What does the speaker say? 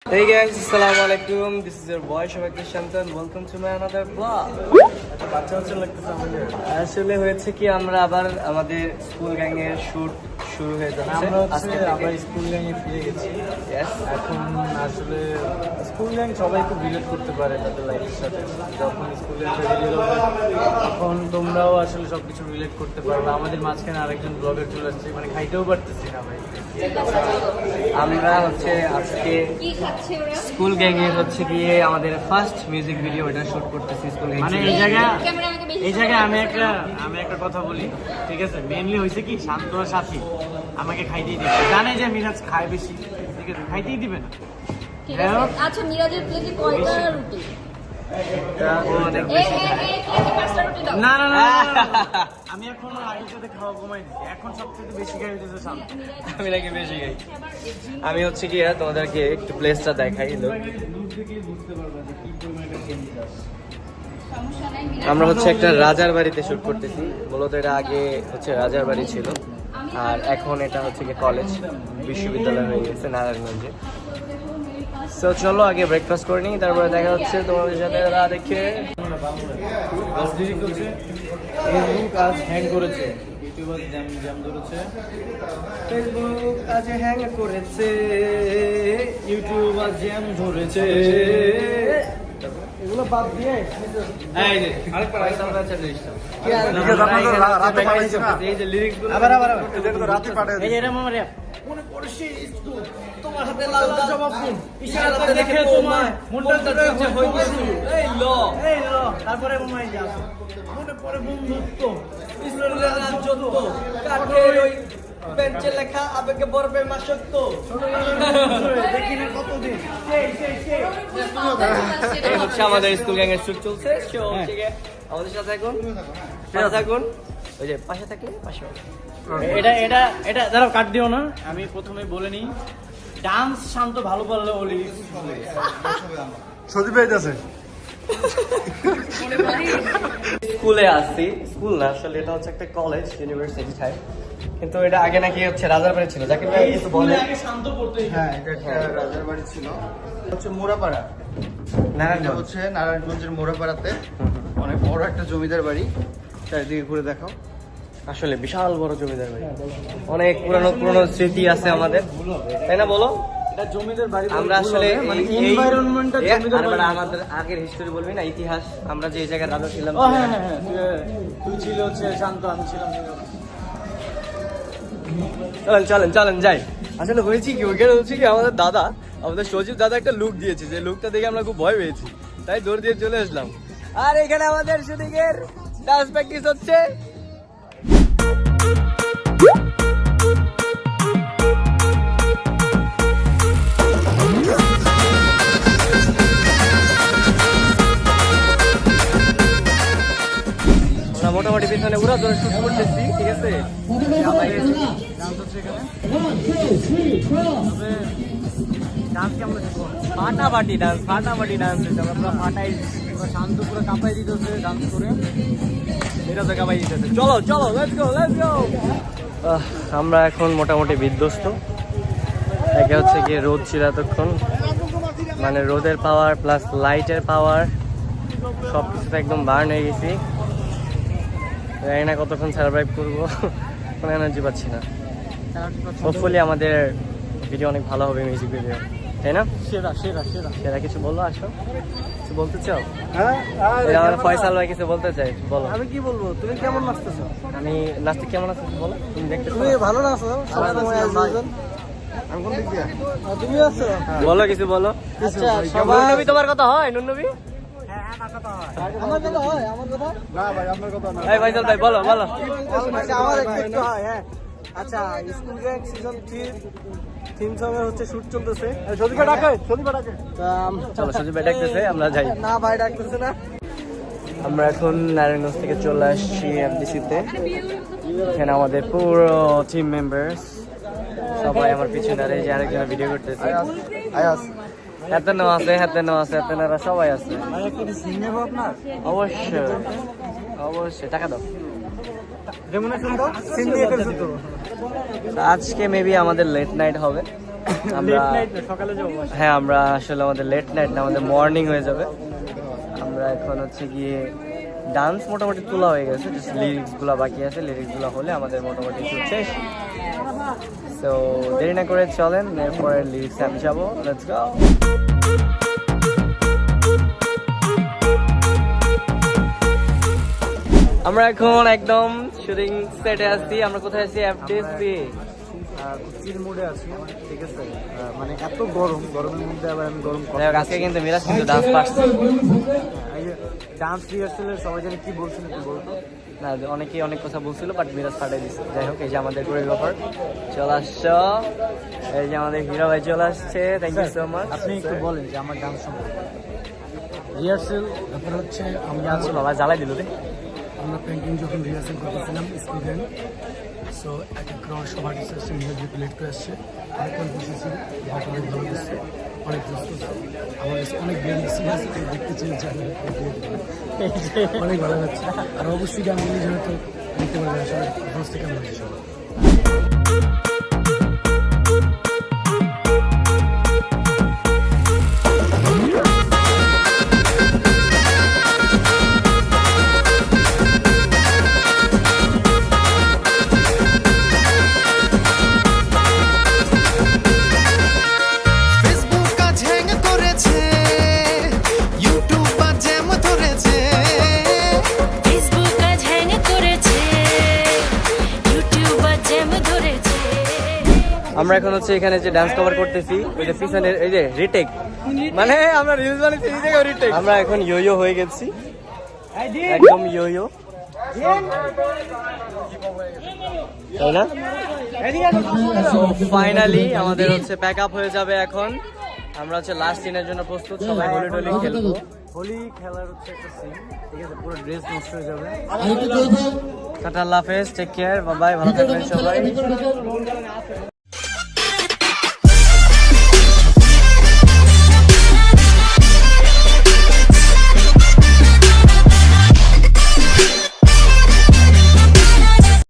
Hey guys, assalamu alaikum. This is your boy Shabakir Shantan. Welcome to my another vlog. আসলে হয়েছে কি আমরা আবার আমাদের স্কুল গ্যাং এর শুট শুরু হয়ে যাচ্ছে। আমরা স্কুল গ্যাং এ ফিরে গেছি। Yes. এখন আসলে স্কুল গ্যাং সবাই খুব রিলেট করতে পারে তাদের লাইফের সাথে। যখন স্কুল গ্যাংটা রিলিজ হবে তখন তোমরাও আসলে সবকিছু রিলেট করতে পারবে। আমাদের মাঝখানে আরেকজন ব্লগার চলে আসছে, মানে খাইতেও পারতেছি না ভাই। আমরা হচ্ছে আজকে স্কুল গ্যাং এর হচ্ছে গিয়ে আমাদের ফার্স্ট মিউজিক ভিডিও এটা শুট করতেছি স্কুল গ্যাং। মানে এই জায়গায় আমি একটা কথা বলি, ঠিক আছে? মেইনলি হয়েছে কি, শান্ত আর সাথী আমাকে খাইতেই দিবে, জানে যে মিরাজ খায় বেশি, ঠিক আছে? খাইতেই দিবে না। আচ্ছা, মিরাজের প্লেটে কয়টা রুটি? না না না, আমি এখন আগের সাথে খাওয়া কমাই দিচ্ছি, এখন সবথেকে বেশি খাই হচ্ছে শান্ত। আমি নাকি বেশি খাই। আমি হচ্ছে কি তোমাদেরকে একটু প্লেসটা দেখাই। বুঝতে পারবে যে কি পরিমাণে চেঞ্জ আসে। আমরা হচ্ছে একটা রাজার বাড়িতে শুট করতেছি। মূলত এটা আগে হচ্ছে রাজার বাড়ি ছিল, আর এখন এটা হচ্ছে কি কলেজ বিশ্ববিদ্যালয় হয়ে গেছে নারায়ণগঞ্জে। তো চলো আগে ব্রেকফাস্ট করে নিই, তারপরে দেখা হচ্ছে তোমাদের সাথে দেখে। ফেসবুক আজ হ্যাং করেছে, ইউটিউব আজ জ্যাম ধরেছে। ফেসবুক আজ হ্যাং করেছে, ইউটিউব আজ জ্যাম ধরেছে। এগুলো বাদ দিয়ে মনে পড়ছে তোমার হাতে লাল জবা ফুল, ইশারাতে দেখে তোমার মনটা হইতেছে এই ল তারপরে মনে পড়ে বন্ধুত্ব, ইসরায়েলের রাজত্ব, কাঠের ওই বেঞ্চে লেখা আবেগে বরবে মাসত্ব, দেখি না কতদিন এই হচ্ছে আমাদের স্কুল গ্যাং এর শুট চলছে। আমাদের সাথে থাকুন, ওই যে পাশে থাকলে পাশে। এটা দাঁড়াও, কাট দিও না। আমি প্রথমে বলে নিই, ডান্স শান্ত ভালো পারলে ওলি সজীব ভাই আছে। স্কুলে আসছি, স্কুল না আসলে এটা হচ্ছে একটা কলেজ ইউনিভার্সিটি টাইপ, কিন্তু এটা আগে নাকি হচ্ছে রাজার বাড়ি ছিল। যাকে কিছু বলে শান্ত পড়তে। হ্যাঁ, এটা একটা রাজার বাড়ি ছিল, হচ্ছে মোড়াপাড়া। এটা হচ্ছে নারায়ণগঞ্জের মোড়াপাড়াতে অনেক বড় একটা জমিদার বাড়ি। চারিদিকে ঘুরে দেখাও। আসলে বিশাল বড় জমিদার বাড়ি, অনেক পুরনো স্মৃতি আছে আমাদের, তাই না বলো? এটা জমিদার বাড়ি। আমরা আসলে মানে এনভায়রনমেন্টটা জমিদার বাড়ি। আমাদের আগের হিস্টোরি বলবি না, ইতিহাস। আমরা যে জায়গায় রাজা ছিলাম, ও হ্যাঁ হ্যাঁ, তুই ছিল হচ্ছে শান্ত, আমি ছিলাম। চলেন যাই। আসলে হয়েছে কি, ওইখানে হচ্ছে কি আমাদের সজীব দাদা একটা লুক দিয়েছে, যে লুকটা দেখে আমরা খুব ভয় পেয়েছি, তাই দৌড় দিয়ে চলে আসলাম। আর এখানে আমাদের শুটিং এর ডান্স প্র্যাকটিস হচ্ছে। আমরা মোটামুটি পিছনে পুরো ধরে শুট করতেছি, ঠিক আছে? ফাটাফাটি ডান্স আমরা পুরো ফাটাই, শান্ত পুরো কাঁপাই দিতেছে ডান্স করে। এটা তো কাঁপাই দিতেছে। চলো লেটস গো। আমরা এখন মোটামুটি বিধ্বস্ত। একে হচ্ছে গিয়ে রোদ ছিল এতক্ষণ, মানে রোদের পাওয়ার প্লাস লাইটের পাওয়ার সব কিছুতে একদম বার্ন হয়ে গেছি। জানি না কতক্ষণ সার্ভাইভ করবো, কোনো এনার্জি পাচ্ছি না। হোপফুলি আমাদের ভিডিও অনেক ভালো হবে, মিউজিক ভিডিও, তাই না? সেরা কিছু বলো, আসো কিছু বলতে চাও? আমার ফয়সাল ভাই কিছু বলতে চাই, বলো। আমি কি বলবো, তুমি কেমন নাচতেছো? আমি নাচতে কেমন আছো বলো, তুমি দেখতে তুমি ভালো নাচো। তুমি আছো, বলো কিছু বলো। আচ্ছা, নুননবী তোমার কথা হয়? নুননবী আমার কথা হয়? আমার কথা না ভাই, আপনার কথা না। এই ফয়সাল ভাই বলো। আচ্ছা, আমার একটু হয়। হ্যাঁ, আচ্ছা, school gang season 3 theme song এর হচ্ছে শুট চলতেছে। সজীব ডাকে। চলো সজীব ভাই ডাকতেছে, আমরা যাই। না ভাই, ডাকতেছে না। আমরা এখন নারায়ণগঞ্জ থেকে চলে আসছি এফডিসিতে। এখানে আমাদের পুরো টিম মেম্বার্স সবাই আমার পিছনে, আর এই যে আরেকজন ভিডিও করতেছে। আয়াস এতনো আছে, এতনারা সবাই আছে। অবশ্যই টাকা দাও। যেমন এখন তো সিন দিয়ে ফেলছো তো। আজকে মেবি আমাদের লেট নাইট হবে। আমরা সকালে যাবো হ্যাঁ আমরা আসলে আমাদের লেট নাইট না আমাদের মর্নিং হয়ে যাবে। আমরা এখন হচ্ছে গিয়ে ডান্স মোটামুটি তোলা হয়ে গেছে, জাস্ট লিরিক্সগুলো বাকি আছে, লিরিক্সগুলো হলে আমাদের মোটামুটি শুট শেষ। সো দেরি না করে চলেন, এরপরে লিরিক্সে আমি যাবো। Let's go. আমরা এখন একদম শুটিং সেটে আছি। আমরা কোথায় আছি? এফডিএসপি চিল মোডে আছি, ঠিক আছে। মানে এত গরম, গরমের মধ্যে আবার আমি গরম আজকে কিন্তু মিরাজ কিন্তু ডান্স পারছে ডান্স রিহার্সালে সবাই জানি কি বলছিল, কি বলতো না, অনেকেই অনেক কথা বলছিল বাট মিরাজ ফাটাই দিচ্ছে। যাই হোক, এই যে আমাদের কোরিওগ্রাফার চলে আসছো, এই যে আমাদের হিরো ভাই চলে আসছে। Thank you so much. আপনি একটু বলেন যে আমার ডান্স সম্পর্কে। রিহার্সাল ব্যাপার হচ্ছে আমরা বাবা জ্বালাই দিল রে। আমরা পেন্টিং যখন রিহার্সাল করতেছিলাম স্টুডেন্ট, সো এক এক করে সব আর্টিস্ট আসছে, নিজের প্লেট করে আসছে, অনেক কনফিউশন ছিল, ভাট অনেক ভালো করছে, অনেক দোস্ত আমার কাছে অনেক গেম সিরিয়াস দেখতে চেয়েছে, অনেক ভালো লাগছে। আর অবশ্যই গান মিলে যেহেতু দেখতে পারবেন আসলে দোষ থেকে কেমন হচ্ছে সবাই। আমরা এখন হচ্ছে এখানে যে ডান্স কভার করতেছি, ওই যে পিছনের এই যে রিটেক, মানে আমরা রিলস বানাইছি এই জায়গায় রিটেক। আমরা এখন ইয়ো হয়ে গেছি, একদম ইয়ো, তাই না? ফাইনালি আমাদের হচ্ছে প্যাক আপ হয়ে যাবে এখন। আমরা হচ্ছে লাস্ট সিনের জন্য প্রস্তুত, সবাই হোলি টোলি খেলবো। হোলি খেলার হচ্ছে একটা সিন, ঠিক আছে, পুরো ড্রেস নষ্ট হয়ে যাবে। টাটা, আল্লাহ হাফেজ, টেক কেয়ার, বাই বাই, ভালো থাকবেন সবাই।